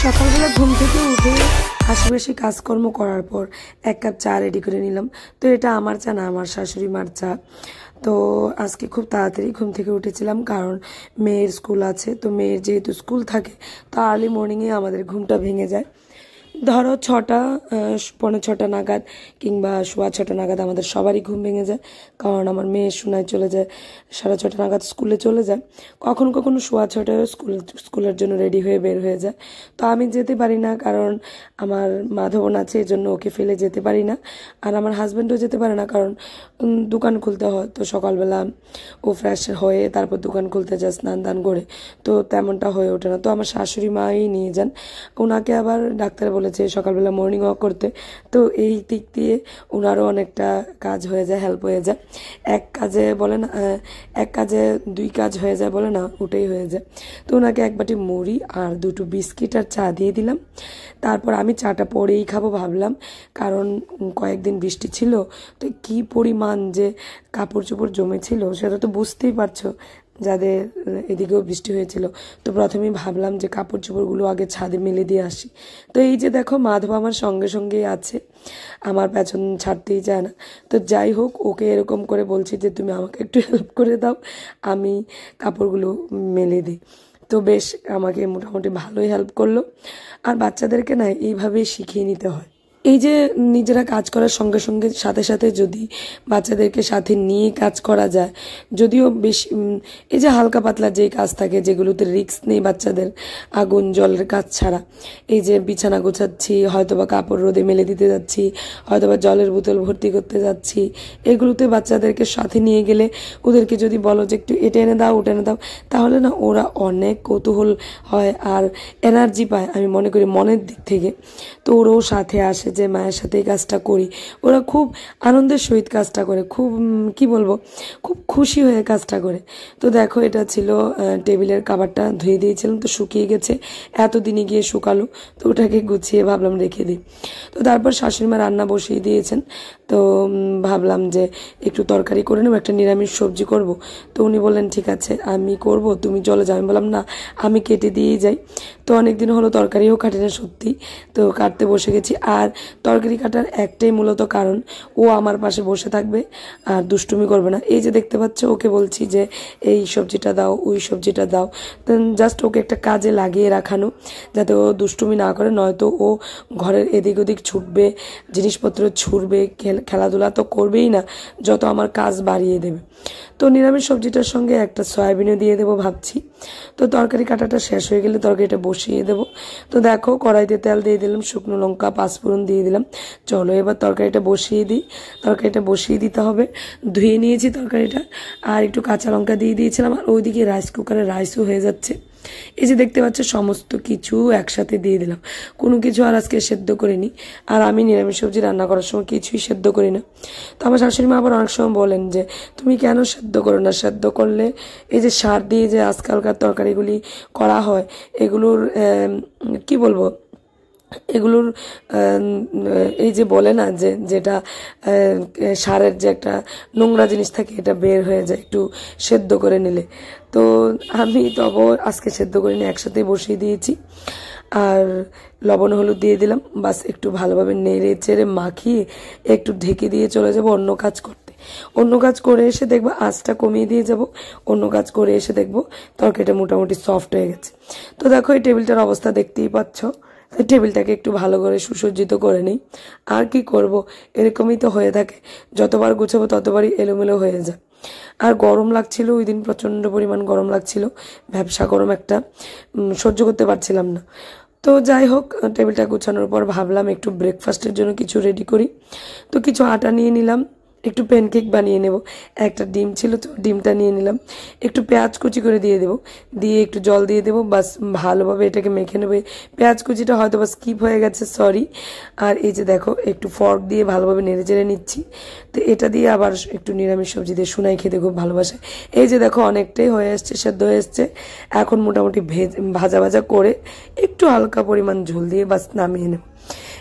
সকালবেলা ঘুম থেকে উঠে আশেপাশে কাজকর্ম করার পর এক কাপ চা রেডি করে নিলাম। তো এটা আমার চা না, আমার শাশুড়ি মার চা। তো আজকে খুব তাড়াতাড়ি ঘুম থেকে উঠেছিলাম, কারণ মেয়ের স্কুল আছে। তো মেয়ের যেহেতু স্কুল থাকে, তো আর্লি মর্নিংয়ে আমাদের ঘুমটা ভেঙে যায়। ধরো 6টা, 6:45 নাগাদ কিংবা 6:15 নাগাদ আমাদের সবারই ঘুম ভেঙে যায়, কারণ আমার মেয়ে শোনায় চলে যায় 6:30 নাগাদ স্কুলে চলে যায়। কখনো কখনো 6:15 স্কুলের জন্য রেডি হয়ে বের হয়ে যায়। তো আমি যেতে পারি না, কারণ আমার মাধবন আছে, এই জন্য ওকে ফেলে যেতে পারি না। আর আমার হাজব্যান্ডও যেতে পারে না, কারণ দোকান খুলতে হয়। তো সকালবেলা ও ফ্রেশ হয়ে তারপর দোকান খুলতে যায় স্নান দান করে, তো তেমনটা হয়ে ওঠে না। তো আমার শাশুড়ি মাই নিয়ে যান, ওনাকে আবার ডাক্তার বলেছে সকালবেলা মর্নিং ওয়াক করতে। তো এই দিক দিয়ে ওনারও অনেকটা কাজ হয়ে যায়, হেল্প হয়ে যায়। এক কাজে বলে না, এক কাজে দুই কাজ হয়ে যায় বলে না, ওটাই হয়ে যায়। তো ওনাকে এক বাটি মুড়ি আর 2টো বিস্কিট আর চা দিয়ে দিলাম। তারপর আমি চাটা পরেই খাবো ভাবলাম, কারণ কয়েকদিন বৃষ্টি ছিল। তো কি পরিমাণ যে কাপড় চোপড় জমেছিল সেটা তো বুঝতেই পারছো, যাদের এদিকেও বৃষ্টি হয়েছিল। তো প্রথমেই ভাবলাম যে কাপড় চোপড়গুলো আগে ছাদে মেলে দিয়ে আসি। তো এই যে দেখো মাধব আমার সঙ্গে সঙ্গেই আছে, আমার পেছন ছাড়তেই চায় না। তো যাই হোক, ওকে এরকম করে বলছি যে তুমি আমাকে একটু হেল্প করে দাও, আমি কাপড়গুলো মেলে দিই। তো বেশ আমাকে মোটামুটি ভালোই হেল্প করলো। আর বাচ্চাদেরকে না এইভাবেই শিখিয়ে নিতে হয়। এই যে নিজেরা কাজ করার সঙ্গে সঙ্গে সাথে সাথে যদি বাচ্চাদেরকে সাথে নিয়ে কাজ করা যায়, যদিও বেশি এই যে হালকা পাতলা যেই কাজ থাকে যেগুলোতে রিস্ক নেই বাচ্চাদের, আগুন জলের কাজ ছাড়া, এই যে বিছানা গোছাচ্ছি, হয়তোবা কাপড় রোদে মেলে দিতে যাচ্ছি, হয়তোবা জলের বোতল ভর্তি করতে যাচ্ছি, এগুলোতে বাচ্চাদেরকে সাথে নিয়ে গেলে ওদেরকে যদি বলো যে একটু এটা এনে দাও ওটা এনে দাও, তাহলে না ওরা অনেক কৌতূহল হয় আর এনার্জি পায়, আমি মনে করি মনের দিক থেকে। তো ওরাও সাথে আসে যে মায়ের সাথে এই কাজটা করি। ওরা খুব আনন্দের সহিত কাজটা করে, খুব কি বলবো, খুব খুশি হয়ে কাজটা করে। তো দেখো এটা ছিল টেবিলের কাভারটা, ধুয়ে দিয়েছিলাম, তো শুকিয়ে গেছে, এতদিনই গিয়ে শুকালো। তো ওটাকে গুছিয়ে ভাবলাম রেখে দিই। তো তারপর শাশুড়িমা রান্না বসিয়ে দিয়েছেন। তো ভাবলাম যে একটু তরকারি করে নেব, একটা নিরামিষ সবজি করব। তো উনি বললেন ঠিক আছে আমি করব, তুমি চলে যাও। আমি বললাম না, আমি কেটে দিয়েই যাই। তো অনেকদিন হলো তরকারিও কাটে না সত্যি, তো কাটতে বসে গেছি। আর তরকারি কাটার একটাই মূলত কারণ, ও আমার পাশে বসে থাকবে আর দুষ্টুমি করবে না। এই যে দেখতে পাচ্ছ, ওকে বলছি যে এই সবজিটা দাও, ওই সবজিটা দাও, জাস্ট ওকে একটা কাজে লাগিয়ে রাখানো, যাতে ও দুষ্টুমি না করে, নয়তো ও ঘরের এদিক ওদিক ছুটবে, জিনিসপত্র ছুঁড়বে, খেলাধুলা তো করবেই না, যত আমার কাজ বাড়িয়ে দেবে। তো নিরামিষ সবজিটার সঙ্গে একটা সয়াবিনও দিয়ে দেবো ভাবছি। তো তরকারি কাটাটা শেষ হয়ে গেলে তরকারিটা বসিয়ে দেবো। তো দেখো কড়াইতে তেল দিয়ে দিলাম, শুকনো লঙ্কা পাঁচফোড়ন দিয়ে দিলাম। চলো এবার তরকারিটা বসিয়ে দিই। তরকারিটা বসিয়ে দিতে হবে, ধুয়ে নিয়েছি তরকারিটা, আর একটু কাঁচা লঙ্কা দিয়ে দিয়েছিলাম। আর ওইদিকে রাইস কুকারে রাইসও হয়ে যাচ্ছে। এই যে দেখতে পাচ্ছ সমস্ত কিছু একসাথে দিয়ে দিলাম, কোনো কিছু আর আজকে সেদ্ধ করিনি। আর আমি নিরামিষ সবজি রান্না করার সময় কিছুই সেদ্ধ করি না। তো আমার শাশুড়ি মা আবার অনেক সময় বলেন যে তুমি কেন সেদ্ধ করো না, সেদ্ধ করলে এই যে সার দিয়ে যে আজকালকার তরকারিগুলি করা হয়, এগুলোর কি বলবো, এগুলোর এই যে বলে না যে যেটা সারের যে একটা নোংরা জিনিস থাকে, এটা বের হয়ে যায় একটু সেদ্ধ করে নিলে। তো আমি তবু আজকে সেদ্ধ করিনি, একসাথে বসিয়ে দিয়েছি। আর লবণ হলুদ দিয়ে দিলাম, বাস একটু ভালোভাবে নেড়ে চেড়ে মাখিয়ে একটু ঢেকে দিয়ে চলে যাব অন্য কাজ করতে। অন্য কাজ করে এসে দেখবো আঁচটা কমিয়ে দিয়ে যাব, অন্য কাজ করে এসে দেখবো তরকারিটা মোটামুটি সফট হয়ে গেছে। তো দেখো এই টেবিলটার অবস্থা দেখতেই পাচ্ছ। টেবিলটাকে একটু ভালো করে সুসজ্জিত করে নিই। আর কি করব, এরকমই তো হয়ে থাকে, যতবার গুছাবো ততবারই এলোমেলো হয়ে যায়। আর গরম লাগছিল ওই দিন, প্রচণ্ড পরিমাণ গরম লাগছিল, ব্যবসা গরম একটা, সহ্য করতে পারছিলাম না। তো যাই হোক, টেবিলটা গুছানোর পর ভাবলাম একটু ব্রেকফাস্টের জন্য কিছু রেডি করি। তো কিছু আটা নিয়ে নিলাম, একটু প্যানকেক বানিয়ে নেব। একটা ডিম ছিল, তো ডিমটা নিয়ে নিলাম। একটু পেঁয়াজ কুচি করে দিয়ে দেবো, দিয়ে একটু জল দিয়ে দেবো, বাস ভালোভাবে এটাকে মেখে নেবে। পেঁয়াজ কুচিটা হয়তো বা স্কিপ হয়ে গেছে, সরি। আর এই যে দেখো একটু ফর্ক দিয়ে ভালোভাবে নেড়ে চেড়ে নিচ্ছি। তো এটা দিয়ে আবার একটু নিরামিষ সবজি দিয়ে সুনাই খেতে খুব ভালোবাসে। এই যে দেখো অনেকটাই হয়ে এসছে, সেদ্ধ হয়ে এসছে। এখন মোটামুটি ভাজা ভাজা করে একটু হালকা পরিমাণ ঝোল দিয়ে বাস নামিয়ে নেব।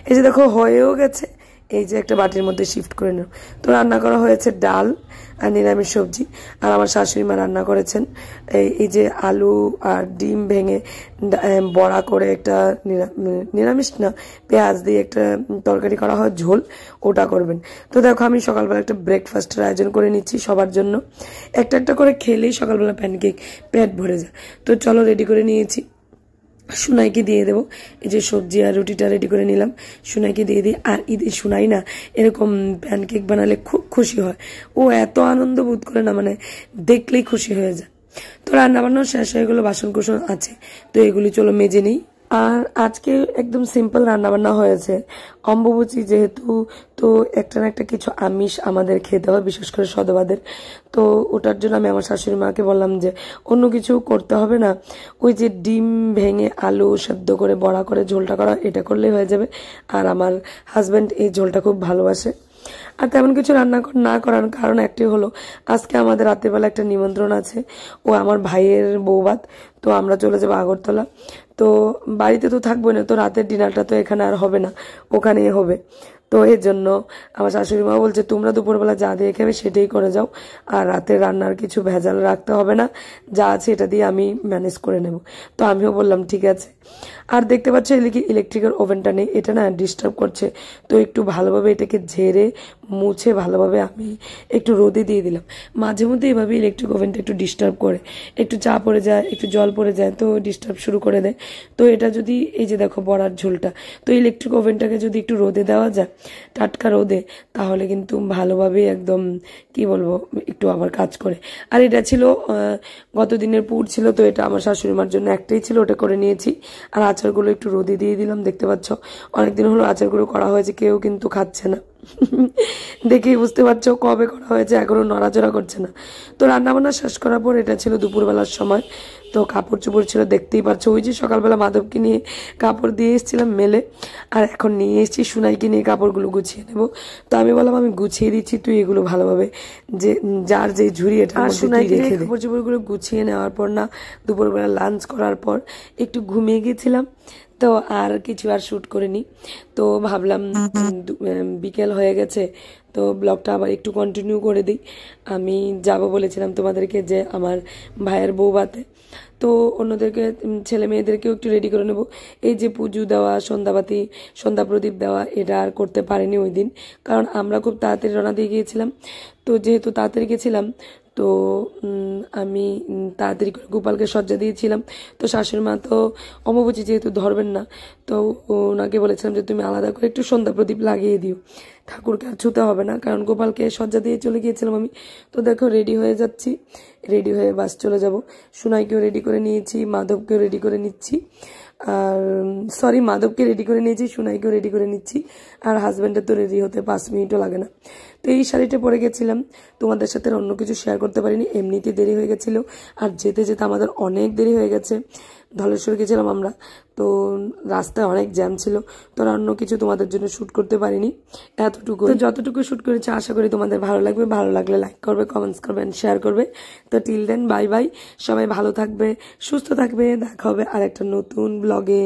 এই যে দেখো হয়েও গেছে, এই যে একটা বাটির মধ্যে শিফট করে নিলাম। তো রান্না করা হয়েছে ডাল আর নিরামিষ সবজি। আর আমার শাশুড়ি মা রান্না করেছেন এই যে আলু আর ডিম ভেঙে বড়া করে একটা নিরামিষ না পেঁয়াজ দিয়ে একটা তরকারি করা হয় ঝোল, ওটা করবেন। তো দেখো আমি সকালবেলা একটা ব্রেকফাস্টের আয়োজন করে নিচ্ছি সবার জন্য। একটা একটা করে খেলেই সকালবেলা প্যানকেক পেট ভরে যায়। তো চলো রেডি করে নিয়েছি, সুনাইকে দিয়ে দেবো। এই যে সবজি আর রুটিটা রেডি করে নিলাম, সুনাইকে দিয়ে দিই। আর ঈদে সুনাই না এরকম প্যানকেক বানালে খুব খুশি হয়, ও এত আনন্দ বোধ করে না, মানে দেখলেই খুশি হয়ে যায়। তো রান্না বান্না শেষ হয়ে গেলো, বাসন কুসন আছে, তো এগুলি চলো মেজে নিই। আর আজকে একদম সিম্পল রান্না বান্না হয়েছে, অম্বুবাচী যেহেতু, তো একটা না একটা কিছু আমিষ আমাদের খেতে হয়, বিশেষ করে সদবাদের। তো ওটার জন্য আমি আমার শাশুড়ি মাকে বললাম যে অন্য কিছু করতে হবে না, ওই যে ডিম ভেঙে আলু সেদ্ধ করে বড়া করে ঝোলটা করা, এটা করলেই হয়ে যাবে। আর আমার হাজব্যান্ড এই ঝোলটা খুব ভালোবাসে। আর তেমন কিছু রান্না না করার কারণ একটি হলো, আজকে আমাদের রাতের বেলা একটা নিমন্ত্রণ আছে, ও আমার ভাইয়ের বৌভাত। তো আমরা চলে যাবো আগরতলা। তো বাড়িতে তো থাকবো না, তো রাতের ডিনারটা তো এখানে আর হবে না, ওখানেই হবে। তো এর জন্য আমার শাশুড়ি মা বলছে তোমরা দুপুরবেলা যা দিয়ে খাবে সেটাই করে যাও, আর রাতের রান্নার কিছু ভেজাল রাখতে হবে না, যা আছে এটা দিয়ে আমি ম্যানেজ করে নেব। তো আমিও বললাম ঠিক আছে। আর দেখতে পাচ্ছ এদিকে ইলেকট্রিকের ওভেনটা নেই, এটা না ডিস্টার্ব করছে। তো একটু ভালোভাবে এটাকে ঝেড়ে মুছে ভালোভাবে আমি একটু রোদে দিয়ে দিলাম। মাঝে মধ্যে এভাবে ইলেকট্রিক ওভেনটা একটু ডিস্টার্ব করে, একটু চা পড়ে যায়, একটু জল পড়ে যায়, তো ডিস্টার্ব শুরু করে দেয়। তো এটা যদি, এই যে দেখো বড়ার ঝোলটা, তো ইলেকট্রিক ওভেনটাকে যদি একটু রোদে দেওয়া যায়, টাটকা রোদে, তাহলে কিন্তু ভালোভাবে একদম কি বলবো একটু আবার কাজ করে। আর এটা ছিল গত দিনের পুর ছিল, তো এটা আমার শাশুড়ি মার জন্য একটাই ছিল, ওটা করে নিয়েছি। আর আচারগুলো একটু রোদে দিয়ে দিলাম, দেখতে পাচ্ছ অনেকদিন হলো আচারগুলো করা হয়েছে, কেউ কিন্তু খাচ্ছে না। দেখেই বুঝতে পারছো কবে করা হয়েছে, এখনো নড়াচড়া করছে না। তো রান্নাবান্না শেষ করার পর, এটা ছিল দুপুরবেলার সময়, তো কাপড় চোপড় ছিল দেখতেই পাচ্ছ। ওই যে সকালবেলা মাধবকে নিয়ে কাপড় দিয়ে এসেছিলাম মেলে, আর এখন নিয়ে এসেছি সুনাইকে নিয়ে কাপড়গুলো গুছিয়ে নেব। তো আমি বললাম আমি গুছিয়ে দিচ্ছি, তুই এগুলো ভালোভাবে যে যার যে ঝুড়ি এটা সুনাইকে রেখে কাপড় চোপড়গুলো গুছিয়ে নেওয়ার পর না, দুপুরবেলা লাঞ্চ করার পর একটু ঘুমিয়ে গেছিলাম। তো আর কিছু আর শ্যুট করিনি, তো ভাবলাম বিকেল হয়ে গেছে, তো ব্লগটা আবার একটু কন্টিনিউ করে দিই। আমি যাব বলেছিলাম তোমাদেরকে যে আমার ভাইয়ের বৌভাতে, তো অন্যদেরকে ছেলে মেয়েদেরকেও একটু রেডি করে নেব। এই যে পুজো দেওয়া, সন্ধ্যাবাতি, সন্ধ্যা প্রদীপ দেওয়া, এটা আর করতে পারিনি ওই দিন, কারণ আমরা খুব তাড়াতাড়ি রওনা দিয়ে গিয়েছিলাম। তো যেহেতু তাড়াতাড়ি গেছিলাম, তো আমি তাড়াতাড়ি করে গোপালকে সজ্জা দিয়েছিলাম। তো শাশুড়ি মা তো অমাবস্যা যেহেতু ধরবেন না, তো ওনাকে বলেছিলাম যে তুমি আলাদা করে একটু সন্ধ্যা প্রদীপ লাগিয়ে দিও, ঠাকুরকে আর ছুতে হবে না, কারণ গোপালকে সজ্জা দিয়ে চলে গিয়েছিলাম আমি। তো দেখো রেডি হয়ে যাচ্ছি, রেডি হয়ে বাস চলে যাব। সুনাইকেও রেডি করে নিয়েছি, মাধবকেও রেডি করে নিচ্ছি, আর সরি মাধবকে রেডি করে নিয়েছি, সুনাইকেও রেডি করে নিচ্ছি। আর হাজব্যান্ডের তো রেডি হতে 5 মিনিটও লাগে না। তো এই শাড়িটা পরে গেছিলাম, তোমাদের সাথে অন্য কিছু শেয়ার করতে পারিনি, এমনিতে দেরি হয়ে গেছিল। আর যেতে যেতে আমাদের অনেক দেরি হয়ে গেছে, ধলেশ্বর গেছিলাম আমরা, তো রাস্তায় অনেক জ্যাম ছিল, তো অন্য কিছু তোমাদের জন্য শ্যুট করতে পারিনি, এতটুকু। তো যতটুকু শ্যুট করেছি আশা করি তোমাদের ভালো লাগবে, ভালো লাগলে লাইক করবে, কমেন্টস করবে, শেয়ার করবে। তো টিল দেন বাই বাই, সবাই ভালো থাকবে, সুস্থ থাকবে, দেখা হবে আর একটা নতুন ব্লগে।